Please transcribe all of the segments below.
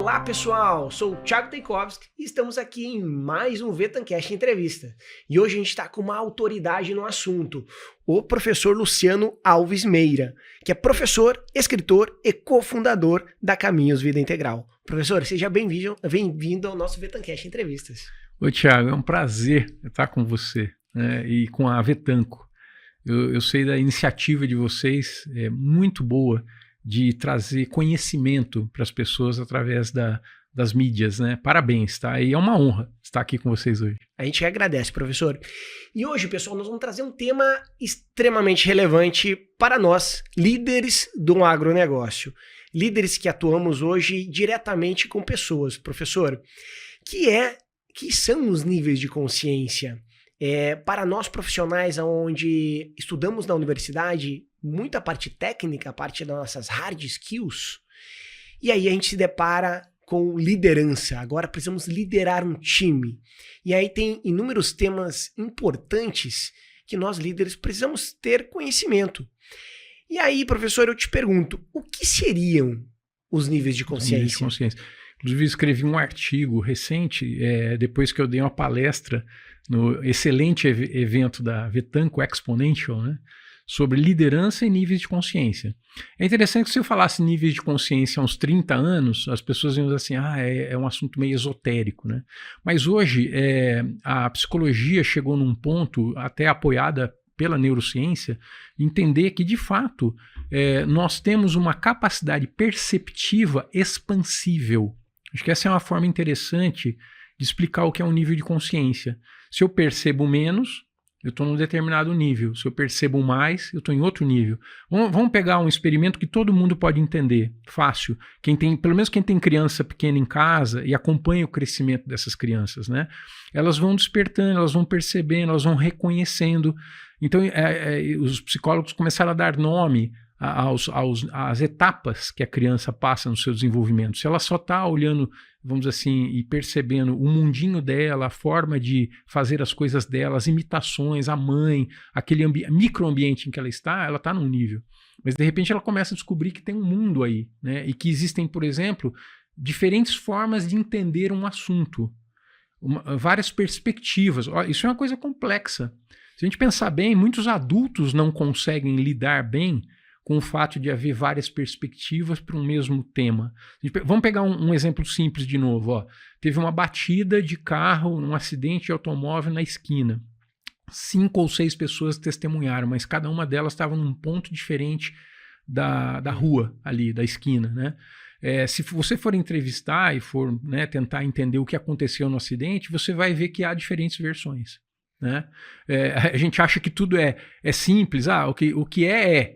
Olá pessoal, sou o Thiago Teikovski e estamos aqui em mais um Vetancast Entrevista. E hoje a gente está com uma autoridade no assunto, o professor Luciano Alves Meira, que é professor, escritor e cofundador da Caminhos Vida Integral. Professor, seja bem-vindo ao nosso Vetancast Entrevistas. Oi Thiago, é um prazer estar com você, né, e com a Vetanco. Eu sei da iniciativa de vocês, é muito boa, de trazer conhecimento para as pessoas através das mídias, né? Parabéns, tá? E é uma honra estar aqui com vocês hoje. A gente agradece, professor. E hoje, pessoal, nós vamos trazer um tema extremamente relevante para nós, líderes do agronegócio. Líderes que atuamos hoje diretamente com pessoas. Professor, que são os níveis de consciência? Para nós profissionais onde estudamos na universidade, muita parte técnica, a parte das nossas hard skills, e aí a gente se depara com liderança. Agora precisamos liderar um time. E aí tem inúmeros temas importantes que nós líderes precisamos ter conhecimento. E aí, professor, eu te pergunto, o que seriam os níveis de consciência? Níveis de consciência. Inclusive, escrevi um artigo recente, depois que eu dei uma palestra no excelente evento da Vetanco Exponential, né, sobre liderança e níveis de consciência. É interessante que se eu falasse níveis de consciência há uns 30 anos, as pessoas iam dizer assim, é um assunto meio esotérico, né? Mas hoje a psicologia chegou num ponto, até apoiada pela neurociência, entender que, de fato, nós temos uma capacidade perceptiva expansível. Acho que essa é uma forma interessante de explicar o que é um nível de consciência. Se eu percebo menos, eu estou num determinado nível. Se eu percebo mais, eu estou em outro nível. Vamos pegar um experimento que todo mundo pode entender, fácil. Pelo menos quem tem criança pequena em casa e acompanha o crescimento dessas crianças, né? Elas vão despertando, elas vão percebendo, elas vão reconhecendo. Então, os psicólogos começaram a dar nome às etapas que a criança passa no seu desenvolvimento. Se ela só está olhando, vamos dizer assim, e percebendo o mundinho dela, a forma de fazer as coisas dela, as imitações, a mãe, aquele microambiente em que ela está num nível. Mas, de repente, ela começa a descobrir que tem um mundo aí, né? E que existem, por exemplo, diferentes formas de entender um assunto, várias perspectivas. Isso é uma coisa complexa. Se a gente pensar bem, muitos adultos não conseguem lidar bem com o fato de haver várias perspectivas para um mesmo tema. Vamos pegar um exemplo simples de novo. Teve uma batida de carro, um acidente de automóvel na esquina. 5 ou 6 pessoas testemunharam, mas cada uma delas estava num ponto diferente da rua ali, da esquina, né? Se você for entrevistar e for, né, tentar entender o que aconteceu no acidente, você vai ver que há diferentes versões. Né? A gente acha que tudo é simples, o que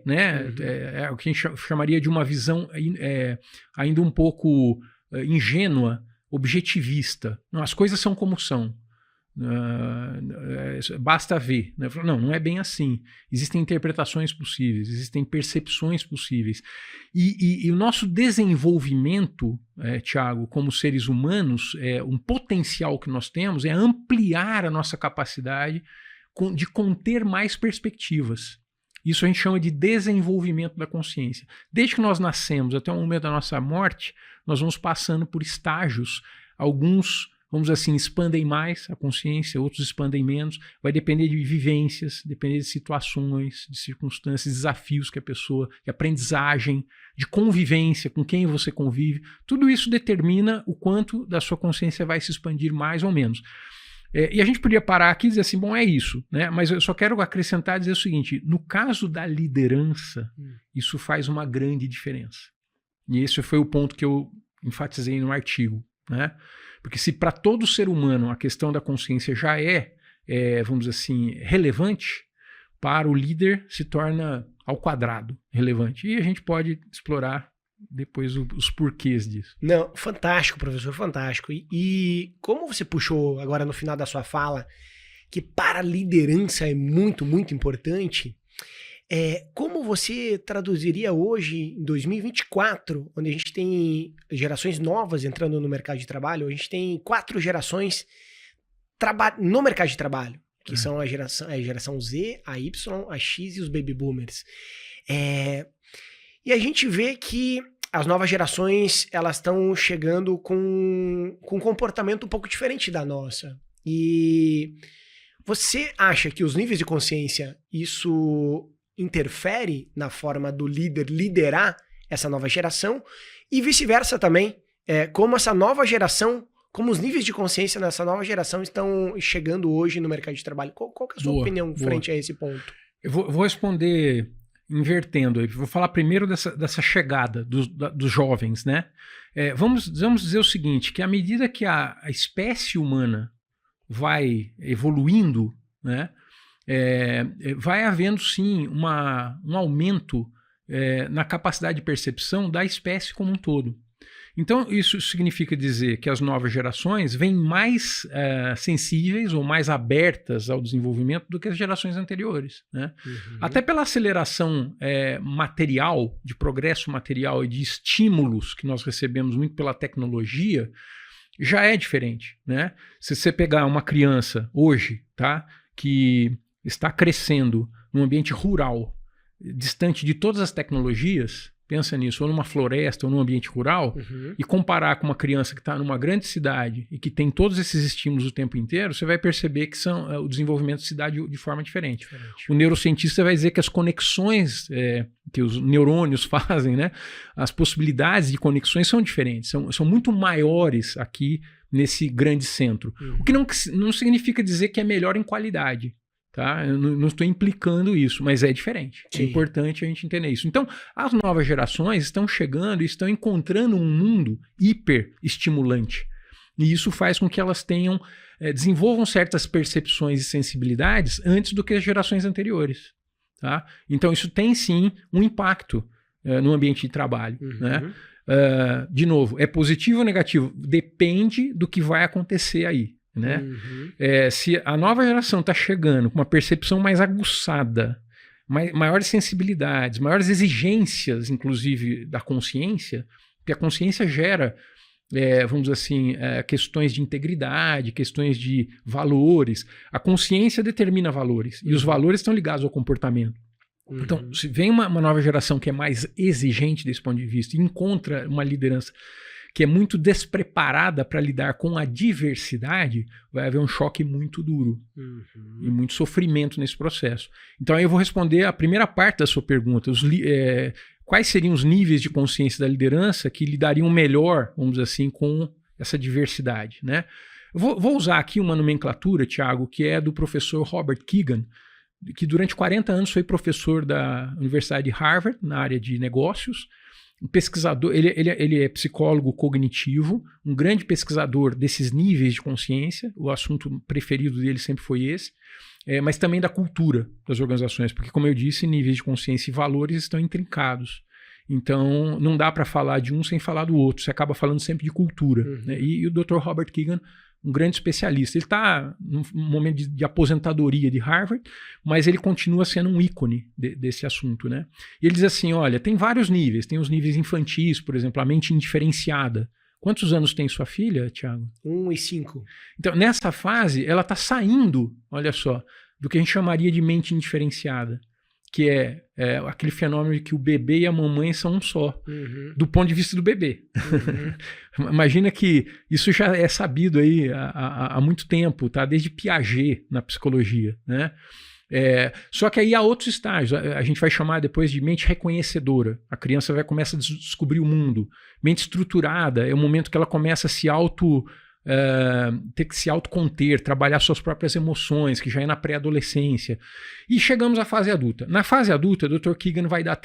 né? É o que a gente chamaria de uma visão ainda um pouco ingênua, objetivista. Não, as coisas são como são. Basta ver, né? Não é bem assim. Existem interpretações possíveis, existem percepções possíveis. E o nosso desenvolvimento, Thiago, como seres humanos, um potencial que nós temos é ampliar a nossa capacidade de conter mais perspectivas. Isso a gente chama de desenvolvimento da consciência. Desde que nós nascemos até o momento da nossa morte, nós vamos passando por estágios, alguns, vamos dizer assim, expandem mais a consciência, outros expandem menos. Vai depender de vivências, depender de situações, de circunstâncias, desafios que a pessoa, de aprendizagem, de convivência, com quem você convive. Tudo isso determina o quanto da sua consciência vai se expandir mais ou menos. E a gente podia parar aqui e dizer assim, bom, é isso, né? Mas eu só quero acrescentar e dizer o seguinte, no caso da liderança, isso faz uma grande diferença. E esse foi o ponto que eu enfatizei no artigo, né? Porque se para todo ser humano a questão da consciência já vamos dizer assim, relevante, para o líder se torna ao quadrado relevante. E a gente pode explorar depois os porquês disso. Não, fantástico, professor, fantástico. E como você puxou agora no final da sua fala, que para a liderança é muito, muito importante, como você traduziria hoje, em 2024, onde a gente tem gerações novas entrando no mercado de trabalho, a gente tem 4 gerações no mercado de trabalho, que são a geração Z, a Y, a X e os baby boomers. E a gente vê que as novas gerações, elas estão chegando com um comportamento um pouco diferente da nossa. E você acha que os níveis de consciência, isso interfere na forma do líder liderar essa nova geração? E vice-versa também, como essa nova geração, como os níveis de consciência nessa nova geração estão chegando hoje no mercado de trabalho? Qual que é a sua opinião frente a esse ponto? Eu vou responder invertendo. Vou falar primeiro dessa chegada dos jovens, né? Vamos dizer o seguinte, que à medida que a espécie humana vai evoluindo, né, vai havendo sim um aumento na capacidade de percepção da espécie como um todo. Então, isso significa dizer que as novas gerações vêm mais sensíveis ou mais abertas ao desenvolvimento do que as gerações anteriores, né? Uhum. Até pela aceleração material, de progresso material e de estímulos que nós recebemos muito pela tecnologia, já é diferente, né? Se você pegar uma criança hoje, tá, que está crescendo num ambiente rural, distante de todas as tecnologias, pensa nisso, ou numa floresta, ou num ambiente rural, e comparar com uma criança que está numa grande cidade e que tem todos esses estímulos o tempo inteiro, você vai perceber que o desenvolvimento se dá de forma diferente. O neurocientista vai dizer que as conexões que os neurônios fazem, né, as possibilidades de conexões são diferentes, são muito maiores aqui nesse grande centro. O que não significa dizer que é melhor em qualidade. Tá? Eu não estou implicando isso, mas é diferente. Sim. É importante a gente entender isso. Então, as novas gerações estão chegando e estão encontrando um mundo hiper estimulante. E isso faz com que elas desenvolvam certas percepções e sensibilidades antes do que as gerações anteriores. Tá? Então, isso tem sim um impacto no ambiente de trabalho. Né? De novo, é positivo ou negativo? Depende do que vai acontecer aí. Né? Se a nova geração está chegando com uma percepção mais aguçada, maiores sensibilidades, maiores exigências, inclusive, da consciência, porque a consciência gera, vamos dizer assim, questões de integridade, questões de valores. A consciência determina valores, e os valores estão ligados ao comportamento. Então, se vem uma nova geração que é mais exigente desse ponto de vista e encontra uma liderança que é muito despreparada para lidar com a diversidade, vai haver um choque muito duro e muito sofrimento nesse processo. Então, aí eu vou responder a primeira parte da sua pergunta. Quais seriam os níveis de consciência da liderança que lidariam melhor, vamos dizer assim, com essa diversidade, né? Vou usar aqui uma nomenclatura, Thiago, que é do professor Robert Kegan, que durante 40 anos foi professor da Universidade de Harvard, na área de negócios. Um pesquisador, ele é psicólogo cognitivo, um grande pesquisador desses níveis de consciência. O assunto preferido dele sempre foi esse, mas também da cultura das organizações, porque, como eu disse, níveis de consciência e valores estão intrincados. Então, não dá para falar de um sem falar do outro. Você acaba falando sempre de cultura. Né? E o Dr. Robert Kegan, um grande especialista. Ele está num momento de aposentadoria de Harvard, mas ele continua sendo um ícone desse assunto, né? E ele diz assim, olha, tem vários níveis. Tem os níveis infantis, por exemplo, a mente indiferenciada. Quantos anos tem sua filha, Thiago? 1 e 5. Então, nessa fase, ela está saindo, olha só, do que a gente chamaria de mente indiferenciada, que é aquele fenômeno de que o bebê e a mamãe são um só, do ponto de vista do bebê. Imagina que isso já é sabido aí há muito tempo, tá? Desde Piaget na psicologia, né? Só que aí há outros estágios, a gente vai chamar depois de mente reconhecedora. A criança começa a descobrir o mundo. Mente estruturada é o momento que ela começa a ter que se autoconter, trabalhar suas próprias emoções, que já é na pré-adolescência. E chegamos à fase adulta. Na fase adulta, o Dr. Kegan vai dar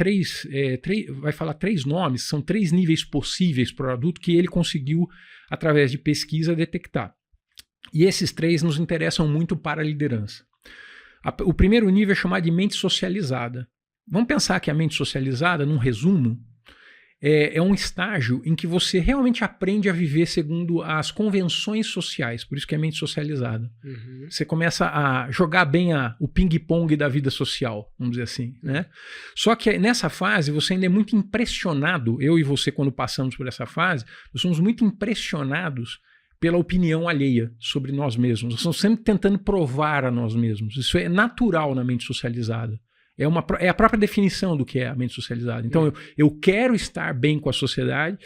vai falar 3 nomes, são 3 níveis possíveis para o adulto que ele conseguiu, através de pesquisa, detectar. E esses 3 nos interessam muito para a liderança. O primeiro nível é chamado de mente socializada. Vamos pensar que a mente socializada, num resumo, é um estágio em que você realmente aprende a viver segundo as convenções sociais, por isso que é mente socializada. Você começa a jogar bem o ping-pong da vida social, vamos dizer assim, né? Só que nessa fase você ainda é muito impressionado, eu e você quando passamos por essa fase, nós somos muito impressionados pela opinião alheia sobre nós mesmos. Nós estamos sempre tentando provar a nós mesmos. Isso é natural na mente socializada. É a própria definição do que é a mente socializada. Então, eu quero estar bem com a sociedade,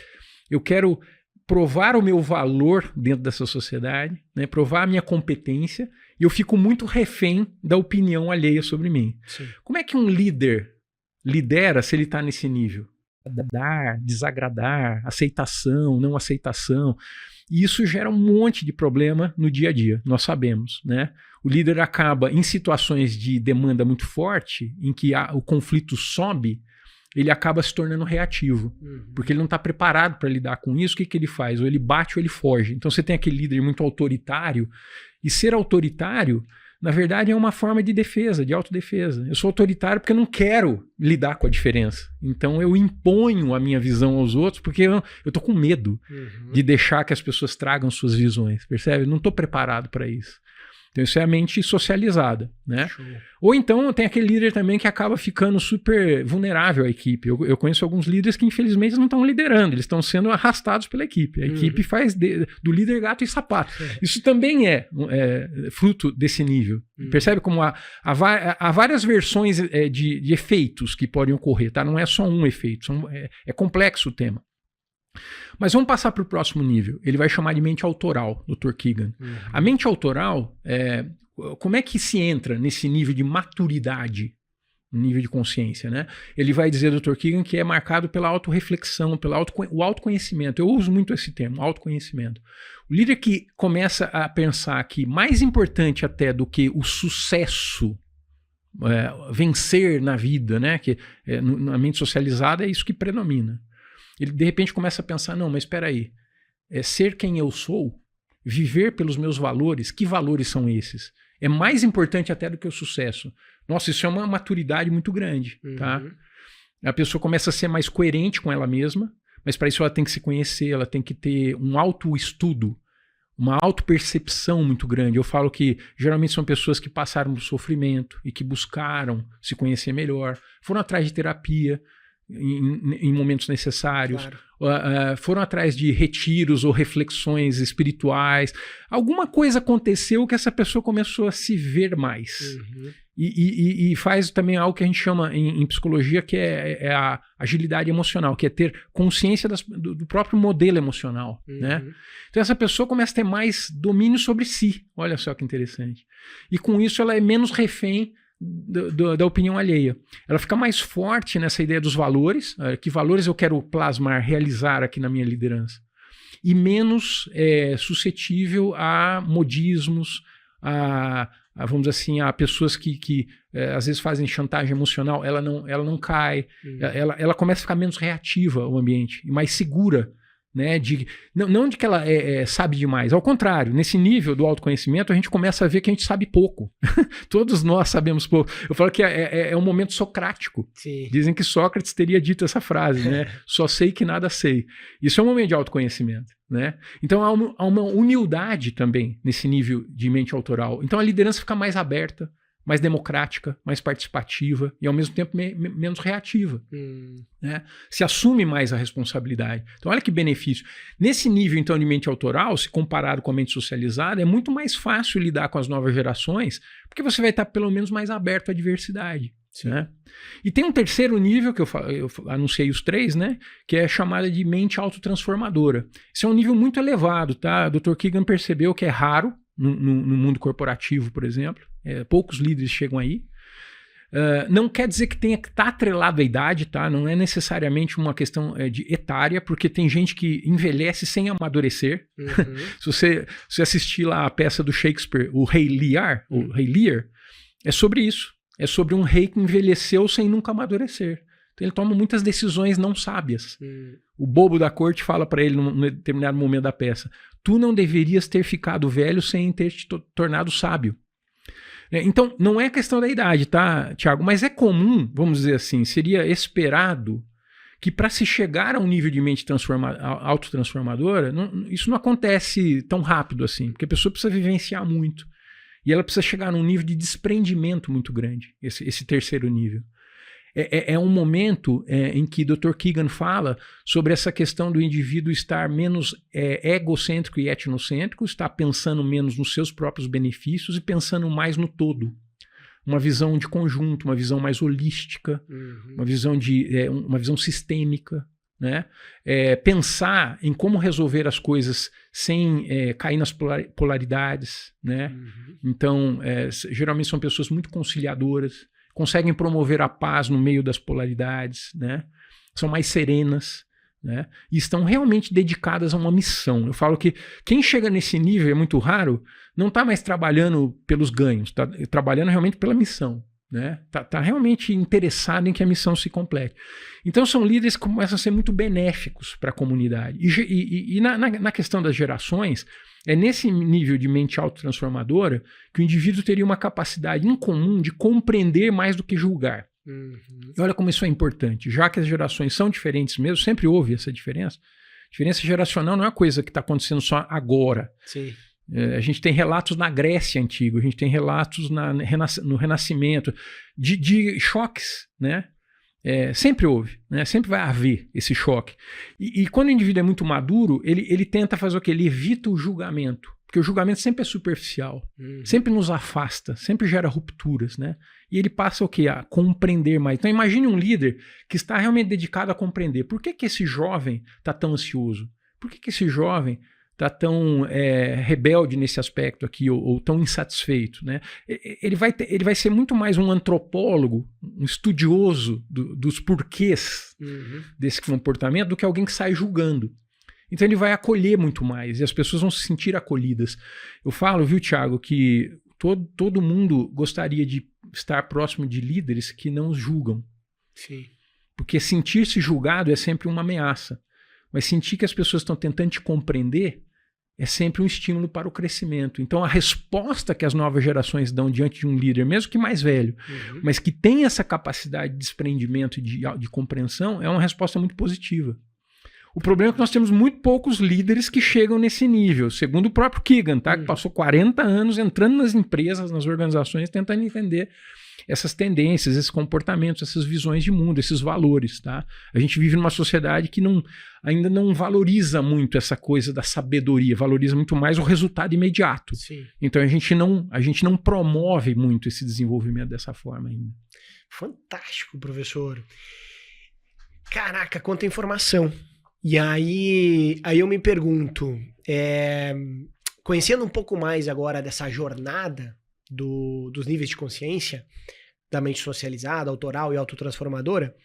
eu quero provar o meu valor dentro dessa sociedade, né? Provar a minha competência, e eu fico muito refém da opinião alheia sobre mim. Sim. Como é que um líder lidera se ele está nesse nível? Dar, desagradar, aceitação, não aceitação. E isso gera um monte de problema no dia a dia, nós sabemos, né? O líder acaba em situações de demanda muito forte, em que o conflito sobe, ele acaba se tornando reativo, porque ele não está preparado para lidar com isso. O que ele faz? Ou ele bate ou ele foge. Então você tem aquele líder muito autoritário, e ser autoritário, na verdade, é uma forma de defesa, de autodefesa. Eu sou autoritário porque eu não quero lidar com a diferença. Então eu imponho a minha visão aos outros porque eu estou com medo de deixar que as pessoas tragam suas visões, percebe? Eu não estou preparado para isso. Então isso é a mente socializada, né? Show. Ou então tem aquele líder também que acaba ficando super vulnerável à equipe. Eu conheço alguns líderes que infelizmente não estão liderando, eles estão sendo arrastados pela equipe. A equipe faz do líder gato e sapato. Isso também é fruto desse nível. Percebe como há várias versões de efeitos que podem ocorrer, tá? Não é só um efeito, é complexo o tema. Mas vamos passar para o próximo nível. Ele vai chamar de mente autoral, Dr. Keegan. A mente autoral, como é que se entra nesse nível de maturidade, nível de consciência, né? Ele vai dizer, Dr. Keegan, que é marcado pela autorreflexão, o autoconhecimento. Eu uso muito esse termo, autoconhecimento. O líder que começa a pensar que mais importante até do que o sucesso, vencer na vida, né? Que na mente socializada é isso que predomina. Ele de repente começa a pensar, não, mas espera aí, ser quem eu sou, viver pelos meus valores, que valores são esses? É mais importante até do que o sucesso. Nossa, isso é uma maturidade muito grande, tá? A pessoa começa a ser mais coerente com ela mesma, mas para isso ela tem que se conhecer, ela tem que ter um autoestudo, uma autopercepção muito grande. Eu falo que geralmente são pessoas que passaram por sofrimento e que buscaram se conhecer melhor, foram atrás de terapia, em momentos necessários, claro. Foram atrás de retiros ou reflexões espirituais. Alguma coisa aconteceu que essa pessoa começou a se ver mais. E faz também algo que a gente chama em psicologia, que é a agilidade emocional, que é ter consciência do próprio modelo emocional. Né? Então essa pessoa começa a ter mais domínio sobre si. Olha só que interessante. E com isso ela é menos refém da opinião alheia. Ela fica mais forte nessa ideia dos valores, que valores eu quero plasmar, realizar aqui na minha liderança, e menos suscetível a modismos, vamos dizer assim, a pessoas que às vezes fazem chantagem emocional. Ela não cai, ela começa a ficar menos reativa ao ambiente e mais segura. Né, não de que ela sabe demais, ao contrário, nesse nível do autoconhecimento a gente começa a ver que a gente sabe pouco. Todos nós sabemos pouco. Eu falo que é um momento socrático. Sim. Dizem que Sócrates teria dito essa frase, né? Só sei que nada sei. Isso é um momento de autoconhecimento, né? Então há uma humildade também nesse nível de mente autoral. Então a liderança fica mais aberta, mais democrática, mais participativa e ao mesmo tempo menos reativa. Né? Se assume mais a responsabilidade. Então olha que benefício. Nesse nível então de mente autoral, se comparado com a mente socializada, é muito mais fácil lidar com as novas gerações, porque você vai estar pelo menos mais aberto à diversidade. Né? E tem um terceiro nível, que eu anunciei os 3, né? Que é chamada de mente autotransformadora. Esse é um nível muito elevado, tá? O Dr. Keegan percebeu que é raro no mundo corporativo, por exemplo. Poucos líderes chegam aí. Não quer dizer que tenha que estar atrelado à idade, tá? Não é necessariamente uma questão de etária, porque tem gente que envelhece sem amadurecer. Se você assistir lá a peça do Shakespeare, o Rei Lear, é sobre isso. É sobre um rei que envelheceu sem nunca amadurecer. Então ele toma muitas decisões não sábias. O bobo da corte fala para ele num determinado momento da peça: tu não deverias ter ficado velho sem ter te tornado sábio. Então, não é questão da idade, tá, Tiago? Mas é comum, vamos dizer assim, seria esperado que para se chegar a um nível de mente autotransformadora, isso não acontece tão rápido assim, porque a pessoa precisa vivenciar muito. E ela precisa chegar num nível de desprendimento muito grande, esse terceiro nível. É um momento em que Dr. Keegan fala sobre essa questão do indivíduo estar menos egocêntrico e etnocêntrico, estar pensando menos nos seus próprios benefícios e pensando mais no todo. uma visão de conjunto, uma visão mais holística, uma visão sistêmica, né? Pensar em como resolver as coisas sem cair nas polaridades, né? Então, geralmente são pessoas muito conciliadoras, conseguem promover a paz no meio das polaridades, né? São mais serenas, né? E estão realmente dedicadas a uma missão. Eu falo que quem chega nesse nível, é muito raro, não está mais trabalhando pelos ganhos, está trabalhando realmente pela missão. Né? Tá realmente interessado em que a missão se complete. Então são líderes que começam a ser muito benéficos para a comunidade. E na questão das gerações, é nesse nível de mente autotransformadora que o indivíduo teria uma capacidade incomum de compreender mais do que julgar. E olha como isso é importante. Já que as gerações são diferentes mesmo, sempre houve essa diferença. Diferença geracional não é uma coisa que está acontecendo só agora. Sim. A gente tem relatos na Grécia Antiga, a gente tem relatos no Renascimento de choques, né? Sempre houve, né? Sempre vai haver esse choque. E quando o indivíduo é muito maduro, ele tenta fazer o quê? Ele evita o julgamento, porque o julgamento sempre é superficial, sempre nos afasta, sempre gera rupturas, né? E ele passa o quê? A compreender mais. Então imagine um líder que está realmente dedicado a compreender. Por que esse jovem está tão ansioso? Por que esse jovem está tão rebelde nesse aspecto aqui, ou tão insatisfeito, né? Ele vai ser muito mais um antropólogo, um estudioso dos porquês desse comportamento do que alguém que sai julgando. Então ele vai acolher muito mais e as pessoas vão se sentir acolhidas. Eu falo, viu, Thiago, que todo mundo gostaria de estar próximo de líderes que não os julgam. Sim. Porque sentir-se julgado é sempre uma ameaça. Mas sentir que as pessoas estão tentando te compreender é sempre um estímulo para o crescimento. Então, a resposta que as novas gerações dão diante de um líder, mesmo que mais velho, mas que tem essa capacidade de desprendimento e de compreensão, é uma resposta muito positiva. O problema é que nós temos muito poucos líderes que chegam nesse nível, segundo o próprio Keegan, tá? Que passou 40 anos entrando nas empresas, nas organizações, tentando entender essas tendências, esses comportamentos, essas visões de mundo, esses valores, tá? A gente vive numa sociedade que ainda não valoriza muito essa coisa da sabedoria, valoriza muito mais o resultado imediato. Sim. Então a gente não promove muito esse desenvolvimento dessa forma ainda. Fantástico, professor. Caraca, quanta informação. E aí eu me pergunto, conhecendo um pouco mais agora dessa jornada dos níveis de consciência, da mente socializada, autoral e autotransformadora,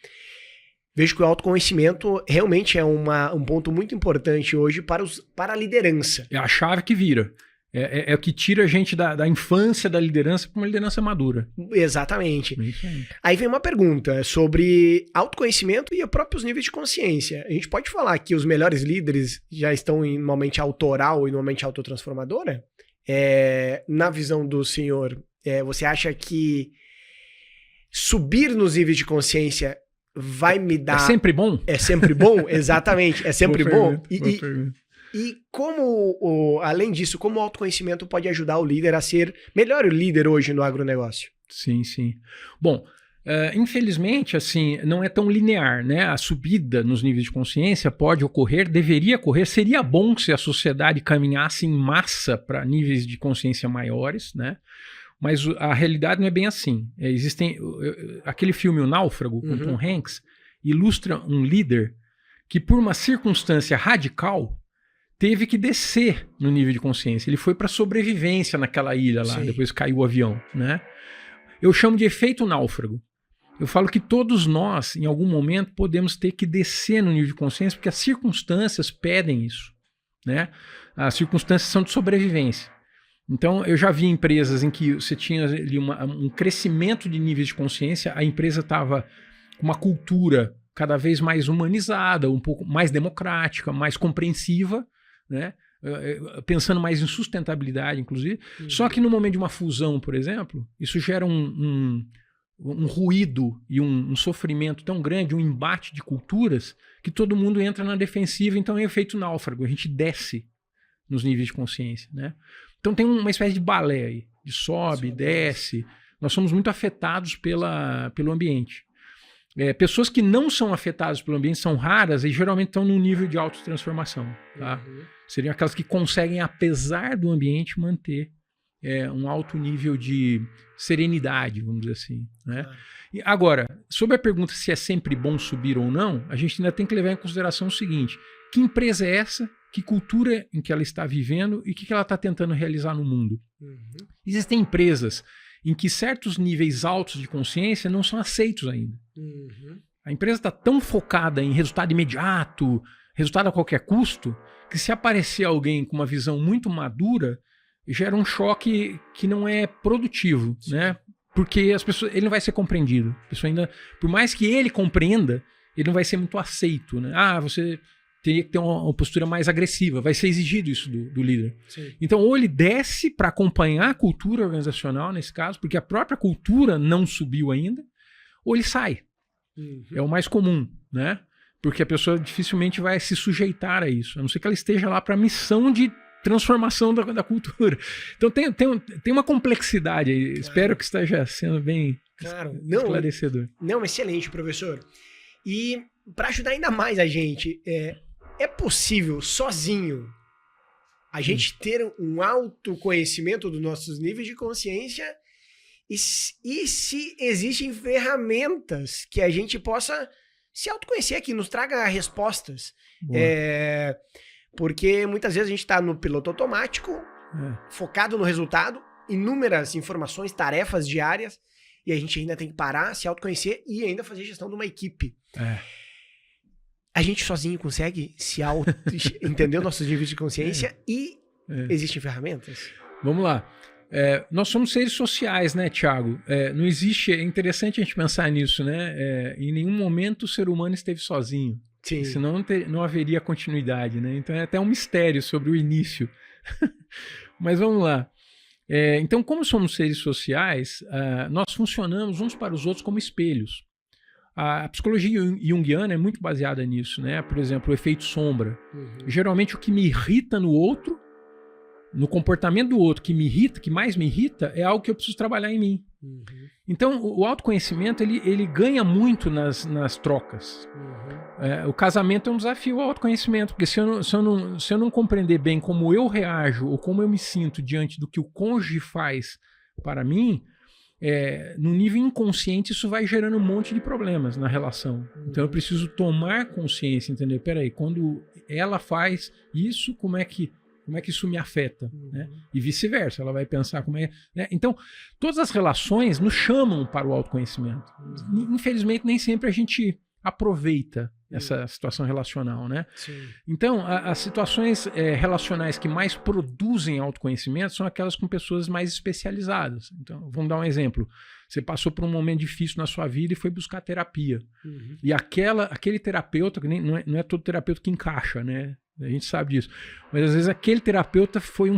vejo que o autoconhecimento realmente é um ponto muito importante hoje para a liderança. É a chave que vira. É o que tira a gente da infância da liderança para uma liderança madura. Exatamente. Aí vem uma pergunta sobre autoconhecimento e próprios níveis de consciência. A gente pode falar que os melhores líderes já estão em uma mente autoral e numa mente autotransformadora? Na visão do senhor, você acha que subir nos níveis de consciência vai me dar... É sempre bom? É sempre bom, exatamente. É sempre bom. E como, além disso, como o autoconhecimento pode ajudar o líder a ser melhor líder hoje no agronegócio? Sim, sim. Bom, infelizmente, assim, não é tão linear, né? A subida nos níveis de consciência pode ocorrer, deveria ocorrer, seria bom se a sociedade caminhasse em massa para níveis de consciência maiores, né? Mas a realidade não é bem assim. Aquele filme O Náufrago, com Tom Hanks, ilustra um líder que, por uma circunstância radical, teve que descer no nível de consciência. Ele foi para sobrevivência naquela ilha lá, Sim. Depois caiu o avião, né? Eu chamo de efeito náufrago. Eu falo que todos nós, em algum momento, podemos ter que descer no nível de consciência porque as circunstâncias pedem isso, né? As circunstâncias são de sobrevivência. Então, eu já vi empresas em que você tinha ali um crescimento de níveis de consciência, a empresa estava com uma cultura cada vez mais humanizada, um pouco mais democrática, mais compreensiva, né? Pensando mais em sustentabilidade, inclusive. Só que no momento de uma fusão, por exemplo, isso gera um ruído e um sofrimento tão grande, um embate de culturas, que todo mundo entra na defensiva, então é efeito náufrago, a gente desce nos níveis de consciência, né? Então tem uma espécie de balé aí, de sobe, desce. Nós somos muito afetados pelo ambiente. Pessoas que não são afetadas pelo ambiente são raras e geralmente estão num nível de autotransformação, tá? Seriam aquelas que conseguem, apesar do ambiente, manter um alto nível de serenidade, vamos dizer assim, né? E agora, sobre a pergunta se é sempre bom subir ou não, a gente ainda tem que levar em consideração o seguinte: que empresa é essa? Que cultura em que ela está vivendo e o que ela está tentando realizar no mundo? Existem empresas em que certos níveis altos de consciência não são aceitos ainda. A empresa está tão focada em resultado imediato, resultado a qualquer custo, que se aparecer alguém com uma visão muito madura, gera um choque que não é produtivo, né? Porque as pessoas, ele não vai ser compreendido. A pessoa ainda, por mais que ele compreenda, ele não vai ser muito aceito, né? Você teria que ter uma postura mais agressiva, vai ser exigido isso do líder. Sim. Então, ou ele desce para acompanhar a cultura organizacional, nesse caso, porque a própria cultura não subiu ainda, ou ele sai. É o mais comum, né? Porque a pessoa dificilmente vai se sujeitar a isso, a não ser que ela esteja lá para a missão de transformação da cultura. Então tem uma complexidade aí. Claro. Espero que esteja sendo bem esclarecedor. Não, excelente, professor. E para ajudar ainda mais a gente, é possível sozinho a gente ter um autoconhecimento dos nossos níveis de consciência e se existem ferramentas que a gente possa se autoconhecer, que nos traga respostas. Porque muitas vezes a gente está no piloto automático, focado no resultado, inúmeras informações, tarefas diárias, e a gente ainda tem que parar, se autoconhecer e ainda fazer gestão de uma equipe. A gente sozinho consegue entender os nossos níveis de consciência e existem ferramentas? Vamos lá. Nós somos seres sociais, né, Thiago? Não existe, é interessante a gente pensar nisso, né? Em nenhum momento o ser humano esteve sozinho. Sim. Senão não haveria continuidade, né? Então é até um mistério sobre o início. Mas vamos lá. Então, como somos seres sociais, nós funcionamos uns para os outros como espelhos. A psicologia junguiana é muito baseada nisso, né? Por exemplo, o efeito sombra. Geralmente o que me irrita no outro, no comportamento do outro que me irrita, que mais me irrita, é algo que eu preciso trabalhar em mim. Então, o autoconhecimento, ele ganha muito nas trocas. O casamento é um desafio ao autoconhecimento, porque se eu não compreender bem como eu reajo ou como eu me sinto diante do que o cônjuge faz para mim, no nível inconsciente isso vai gerando um monte de problemas na relação. Então eu preciso tomar consciência, entender, peraí, quando ela faz isso, como é que isso me afeta, né? E vice-versa, ela vai pensar como é, né? Então, todas as relações nos chamam para o autoconhecimento. Infelizmente, nem sempre a gente aproveita essa situação relacional, né? Sim. Então, as situações relacionais que mais produzem autoconhecimento são aquelas com pessoas mais especializadas. Então, vamos dar um exemplo. Você passou por um momento difícil na sua vida e foi buscar terapia. E aquele terapeuta, que não é todo terapeuta que encaixa, né? A gente sabe disso. Mas às vezes aquele terapeuta foi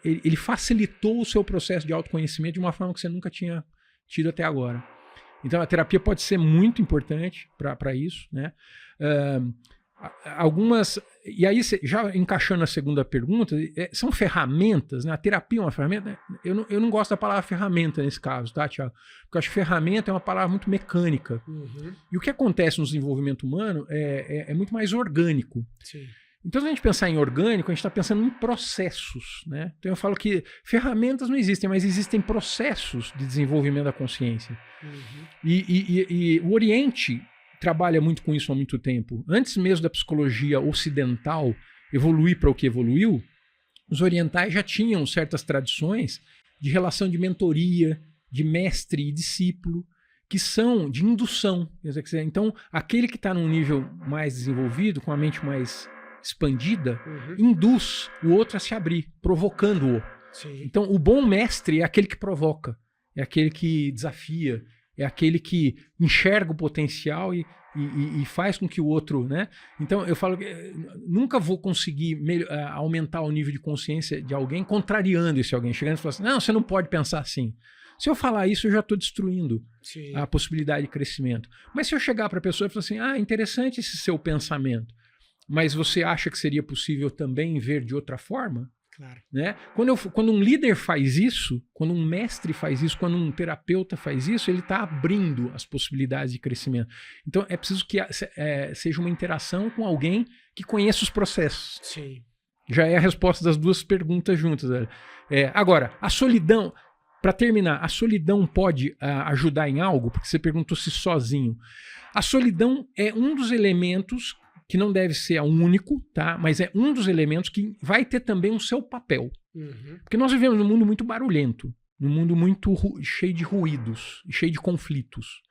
ele facilitou o seu processo de autoconhecimento de uma forma que você nunca tinha tido até agora. Então a terapia pode ser muito importante para isso, né? E aí, já encaixando a segunda pergunta, são ferramentas, né? A terapia é uma ferramenta. Eu não gosto da palavra ferramenta nesse caso, tá, Thiago? Porque eu acho que ferramenta é uma palavra muito mecânica. E o que acontece no desenvolvimento humano é muito mais orgânico. Sim. Então, se a gente pensar em orgânico, a gente está pensando em processos, né? Então, eu falo que ferramentas não existem, mas existem processos de desenvolvimento da consciência. E o Oriente trabalha muito com isso há muito tempo. Antes mesmo da psicologia ocidental evoluir para o que evoluiu, os orientais já tinham certas tradições de relação de mentoria, de mestre e discípulo, que são de indução. Então, aquele que está num nível mais desenvolvido, com a mente mais expandida, induz o outro a se abrir, provocando-o. Então, o bom mestre é aquele que provoca, é aquele que desafia, é aquele que enxerga o potencial e faz com que o outro, né? Então, eu falo que nunca vou conseguir aumentar o nível de consciência de alguém contrariando esse alguém, chegando e falando assim, não, você não pode pensar assim. Se eu falar isso, eu já estou destruindo a possibilidade de crescimento. Mas se eu chegar para a pessoa e falar assim, interessante esse seu pensamento, mas você acha que seria possível também ver de outra forma? Claro. Né? Quando um líder faz isso, quando um mestre faz isso, quando um terapeuta faz isso, ele está abrindo as possibilidades de crescimento. Então é preciso que seja uma interação com alguém que conheça os processos. Sim. Já é a resposta das duas perguntas juntas. Velho. Agora, a solidão, para terminar, a solidão pode ajudar em algo? Porque você perguntou se sozinho. A solidão é um dos elementos que não deve ser o único, tá? Mas é um dos elementos que vai ter também o seu papel. Uhum. Porque nós vivemos num mundo muito barulhento, num mundo muito cheio de ruídos, cheio de conflitos.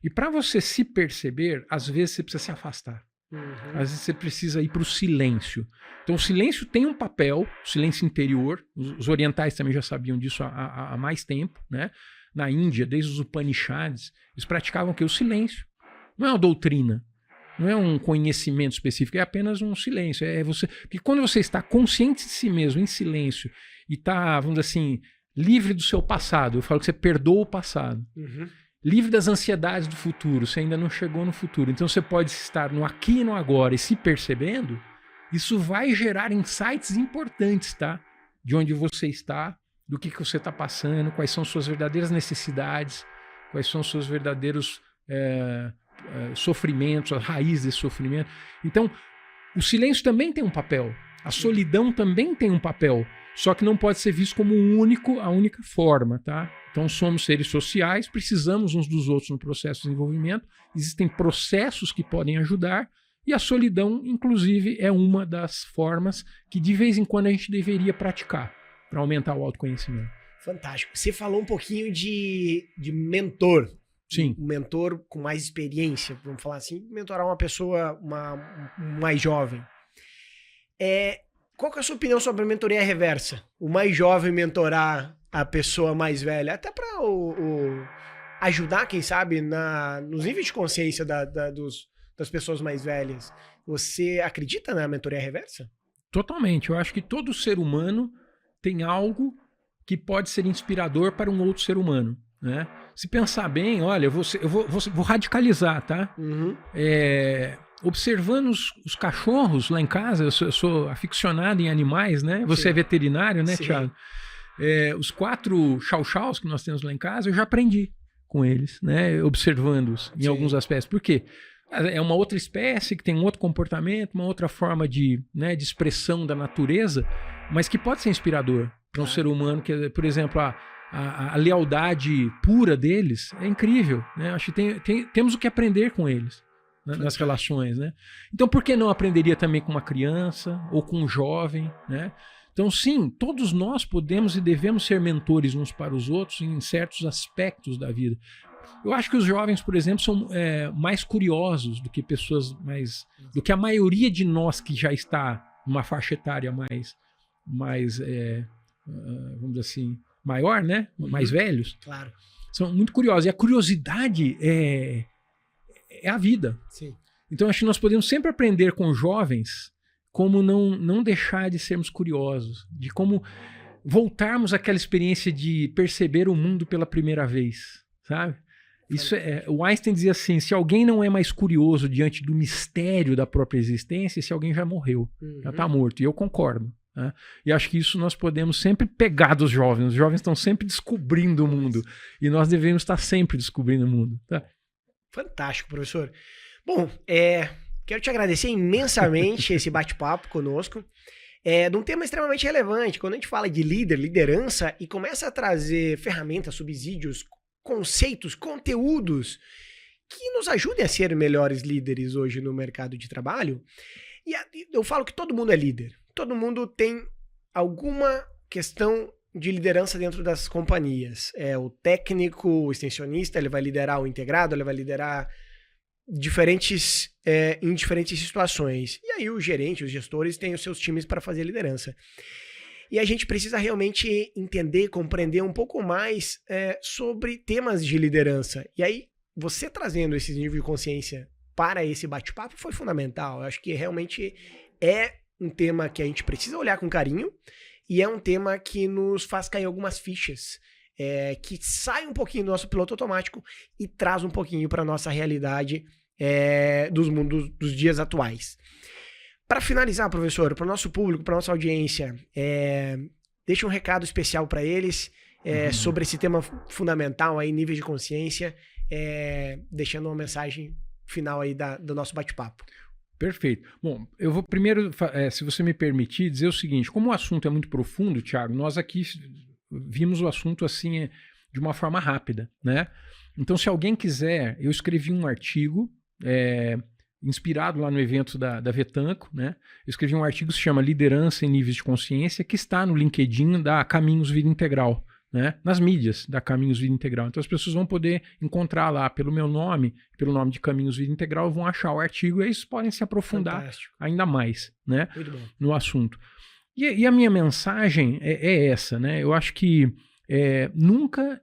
E para você se perceber, às vezes você precisa se afastar. Uhum. Às vezes você precisa ir para o silêncio. Então o silêncio tem um papel, o silêncio interior. Os orientais também já sabiam disso há mais tempo, né? Na Índia, desde os Upanishads, eles praticavam o quê? O silêncio. Não é uma doutrina, não é um conhecimento específico, é apenas um silêncio. Porque quando você está consciente de si mesmo, em silêncio, e está, vamos dizer assim, livre do seu passado, eu falo que você perdoa o passado. Uhum. Livre das ansiedades do futuro, você ainda não chegou no futuro. Então você pode estar no aqui e no agora e se percebendo, isso vai gerar insights importantes, tá? De onde você está, do que você está passando, quais são suas verdadeiras necessidades, quais são seus verdadeiros sofrimentos, a raiz desse sofrimento. Então, o silêncio também tem um papel. A solidão também tem um papel. Só que não pode ser visto como a única forma, tá? Então somos seres sociais, precisamos uns dos outros no processo de desenvolvimento, existem processos que podem ajudar, e a solidão, inclusive, é uma das formas que de vez em quando a gente deveria praticar para aumentar o autoconhecimento. Fantástico. Você falou um pouquinho de mentor. Sim. Um mentor com mais experiência, vamos falar assim, mentorar uma pessoa mais jovem. Qual que é a sua opinião sobre a mentoria reversa? O mais jovem mentorar a pessoa mais velha, até para ajudar, quem sabe, nos níveis de consciência das pessoas mais velhas. Você acredita na mentoria reversa? Totalmente. Eu acho que todo ser humano tem algo que pode ser inspirador para um outro ser humano, né? Se pensar bem, olha, eu vou radicalizar, tá? Uhum. Observando os cachorros lá em casa, eu sou aficionado em animais, né? Você Sim. É veterinário, né, Sim. Thiago? Os 4 chau-chaus que nós temos lá em casa, eu já aprendi com eles, né? Observando-os em Sim. alguns aspectos. Por quê? É uma outra espécie que tem um outro comportamento, uma outra forma de expressão da natureza, mas que pode ser inspirador para um ser humano, que, por exemplo, a lealdade pura deles é incrível, né? Acho que temos o que aprender com eles. Nas relações, né? Então, por que não aprenderia também com uma criança ou com um jovem, né? Então, sim, todos nós podemos e devemos ser mentores uns para os outros em certos aspectos da vida. Eu acho que os jovens, por exemplo, são mais curiosos do que do que a maioria de nós que já está numa faixa etária mais vamos dizer assim, maior, né? Mais velhos. Claro. São muito curiosos. E a curiosidade é a vida. Sim. Então acho que nós podemos sempre aprender com jovens como não deixar de sermos curiosos, de como voltarmos àquela experiência de perceber o mundo pela primeira vez, sabe? Isso o Einstein dizia assim, se alguém não é mais curioso diante do mistério da própria existência, esse alguém já morreu, já está morto, e eu concordo. Né? E acho que isso nós podemos sempre pegar dos jovens, os jovens estão sempre descobrindo o mundo, e nós devemos estar sempre descobrindo o mundo, tá? Fantástico, professor. Bom, quero te agradecer imensamente esse bate-papo conosco. De um tema extremamente relevante. Quando a gente fala de liderança e começa a trazer ferramentas, subsídios, conceitos, conteúdos que nos ajudem a ser melhores líderes hoje no mercado de trabalho. E eu falo que todo mundo é líder. Todo mundo tem alguma questão de liderança dentro das companhias. O técnico, o extensionista, ele vai liderar o integrado, ele vai liderar em diferentes situações. E aí o gerente, os gestores têm os seus times para fazer liderança. E a gente precisa realmente entender, compreender um pouco mais sobre temas de liderança. E aí, você trazendo esse nível de consciência para esse bate-papo foi fundamental. Eu acho que realmente é um tema que a gente precisa olhar com carinho. E é um tema que nos faz cair algumas fichas, que sai um pouquinho do nosso piloto automático e traz um pouquinho para a nossa realidade dos dias atuais. Para finalizar, professor, para o nosso público, para a nossa audiência, deixa um recado especial para eles sobre esse tema fundamental, aí, níveis de consciência, deixando uma mensagem final aí do nosso bate-papo. Perfeito. Bom, eu vou primeiro, se você me permitir, dizer o seguinte: como o assunto é muito profundo, Thiago, nós aqui vimos o assunto assim de uma forma rápida, né? Então, se alguém quiser, eu escrevi um artigo inspirado lá no evento da Vetanco, né? Eu escrevi um artigo que se chama Liderança em Níveis de Consciência, que está no LinkedIn da Caminhos Vida Integral, né? Nas mídias da Caminhos Vida Integral. Então as pessoas vão poder encontrar lá pelo meu nome, pelo nome de Caminhos Vida Integral, vão achar o artigo e aí eles podem se aprofundar Fantástico. ainda mais, né? Muito bom. No assunto. E a minha mensagem é essa, né? Eu acho que nunca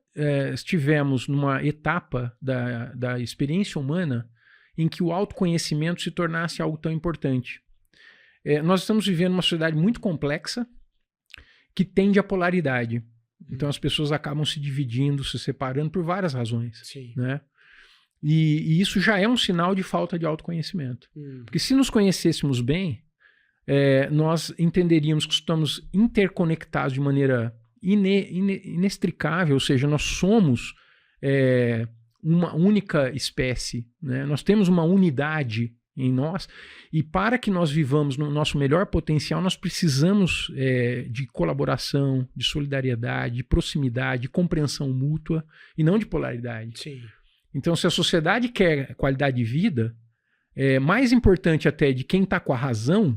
estivemos numa etapa da experiência humana em que o autoconhecimento se tornasse algo tão importante. Nós estamos vivendo uma sociedade muito complexa que tende à polaridade. Então as pessoas acabam se dividindo, se separando por várias razões. Sim. Né? E isso já é um sinal de falta de autoconhecimento. Porque se nos conhecêssemos bem, nós entenderíamos que estamos interconectados de maneira inextricável, ou seja, nós somos uma única espécie, né? Nós temos uma unidade em nós, e para que nós vivamos no nosso melhor potencial, nós precisamos de colaboração, de solidariedade, de proximidade, de compreensão mútua, e não de polaridade. Sim. Então, se a sociedade quer qualidade de vida, mais importante até de quem está com a razão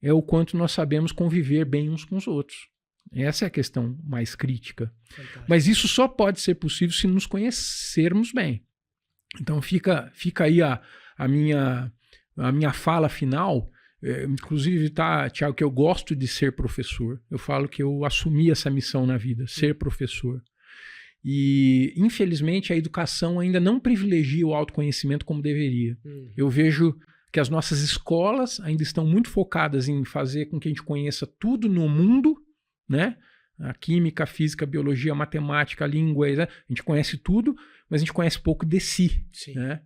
é o quanto nós sabemos conviver bem uns com os outros. Essa é a questão mais crítica. Fantástico. Mas isso só pode ser possível se nos conhecermos bem. Então fica aí a minha fala final. Inclusive, Thiago, que eu gosto de ser professor. Eu falo que eu assumi essa missão na vida, ser professor. E, infelizmente, a educação ainda não privilegia o autoconhecimento como deveria. Eu vejo que as nossas escolas ainda estão muito focadas em fazer com que a gente conheça tudo no mundo, né? A química, a física, a biologia, a matemática, a língua, a gente conhece tudo, mas a gente conhece pouco de si. Sim. Né?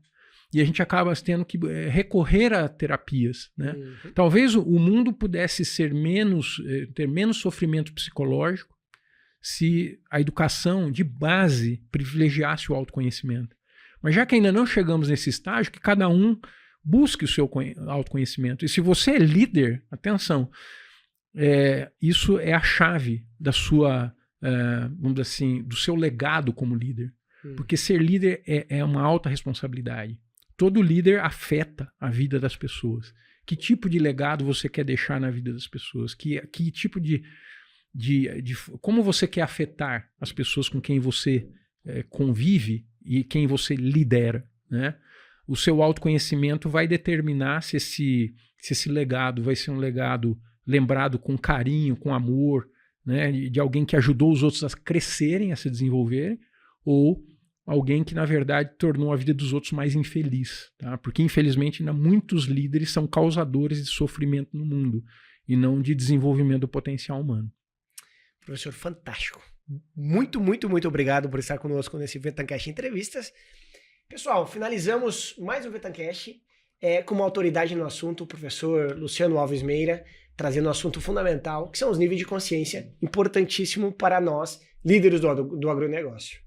E a gente acaba tendo que recorrer a terapias. Né? Talvez o mundo pudesse ter menos sofrimento psicológico se a educação de base privilegiasse o autoconhecimento. Mas já que ainda não chegamos nesse estágio, que cada um busque o seu autoconhecimento. E se você é líder, atenção, isso é a chave da sua, vamos dizer assim, do seu legado como líder. Porque ser líder é uma alta responsabilidade. Todo líder afeta a vida das pessoas. Que tipo de legado você quer deixar na vida das pessoas? Que tipo como você quer afetar as pessoas com quem você convive e quem você lidera, né? O seu autoconhecimento vai determinar se esse legado vai ser um legado lembrado com carinho, com amor, né, de alguém que ajudou os outros a crescerem, a se desenvolverem, ou alguém que, na verdade, tornou a vida dos outros mais infeliz. Tá? Porque, infelizmente, ainda muitos líderes são causadores de sofrimento no mundo e não de desenvolvimento do potencial humano. Professor, fantástico. Muito, muito, muito obrigado por estar conosco nesse Vetancast Entrevistas. Pessoal, finalizamos mais um Vetancast com uma autoridade no assunto, o professor Luciano Alves Meira, trazendo um assunto fundamental, que são os níveis de consciência, importantíssimo para nós, líderes do agronegócio.